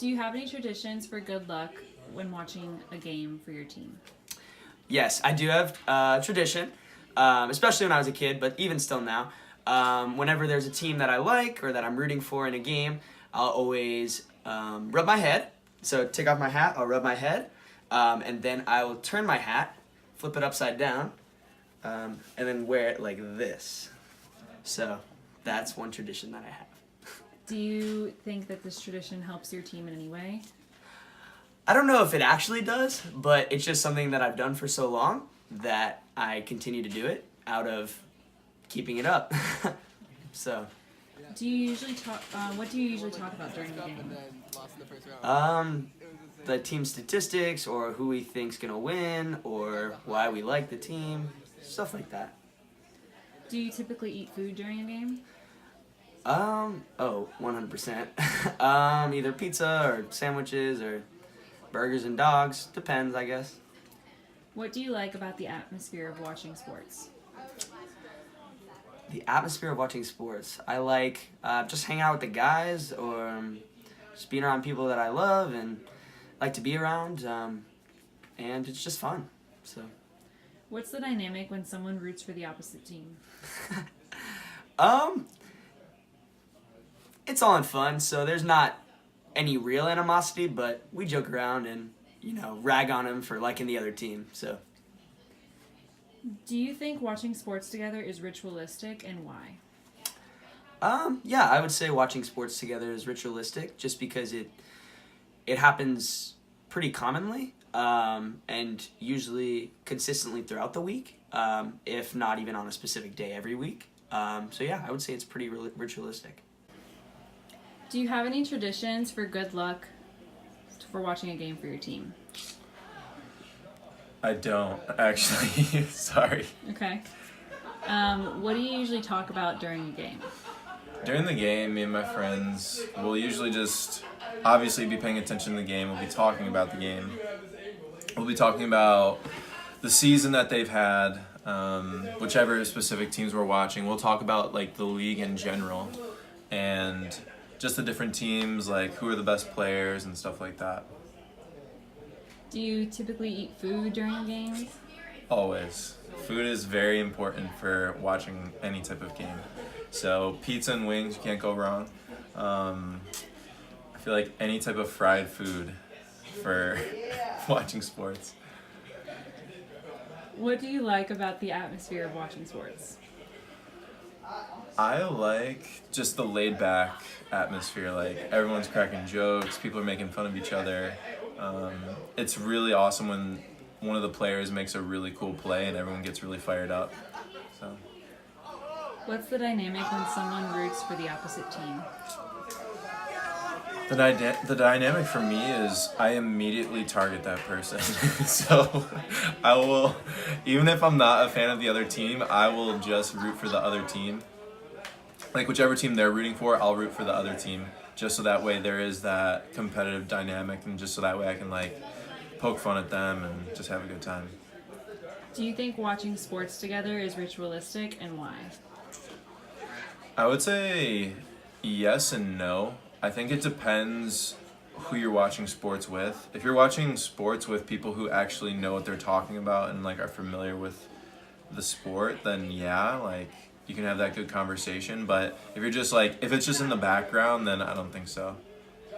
Do you have any traditions for good luck when watching a game for your team? Yes, I do have tradition, especially when I was a kid, but even still now. Whenever there's a team that I like or that I'm rooting for in a game, I'll always rub my head. So take off my hat, I'll rub my head, and then I will turn my hat, flip it upside down, and then wear it like this. So that's one tradition that I have. Do you think that this tradition helps your team in any way? I don't know if it actually does, but it's just something that I've done for so long that I continue to do it out of keeping it up. So, Do you usually talk? What do you usually talk about during the game? the team statistics or who we think's gonna win or why we like the team, stuff like that. Do you typically eat food during a game? 100%. Either pizza or sandwiches or burgers and dogs. Depends, I guess. What do you like about the atmosphere of watching sports? The atmosphere of watching sports. I like just hanging out with the guys or just being around people that I love and like to be around. And it's just fun. So. What's the dynamic when someone roots for the opposite team? It's all in fun, so there's not any real animosity, but we joke around and, rag on them for liking the other team, so. Do you think watching sports together is ritualistic, and why? Yeah, I would say watching sports together is ritualistic just because it happens pretty commonly, and usually consistently throughout the week, if not even on a specific day every week. So yeah, I would say it's pretty ritualistic. Do you have any traditions for good luck for watching a game for your team? I don't, actually. Sorry. Okay. What do you usually talk about during a game? During the game, me and my friends will usually just obviously be paying attention to the game. We'll be talking about the game. We'll be talking about the season that they've had, whichever specific teams we're watching. We'll talk about like the league in general and just the different teams, like who are the best players and stuff like that. Do you typically eat food during games? Always. Food is very important for watching any type of game. So pizza and wings, you can't go wrong. I feel like any type of fried food for watching sports. What do you like about the atmosphere of watching sports? I like just the laid back atmosphere. Like everyone's cracking jokes, people are making fun of each other. It's really awesome when one of the players makes a really cool play and everyone gets really fired up. So. What's the dynamic when someone roots for the opposite team? The dynamic for me is I immediately target that person. So I will, even if I'm not a fan of the other team, I will just root for the other team. Like whichever team they're rooting for, I'll root for the other team. Just so that way there is that competitive dynamic and just so that way I can like poke fun at them and just have a good time. Do you think watching sports together is ritualistic, and why? I would say yes and no. I think it depends who you're watching sports with. If you're watching sports with people who actually know what they're talking about and like are familiar with the sport, then yeah, like you can have that good conversation. But if you're just like, if it's just in the background, then I don't think so.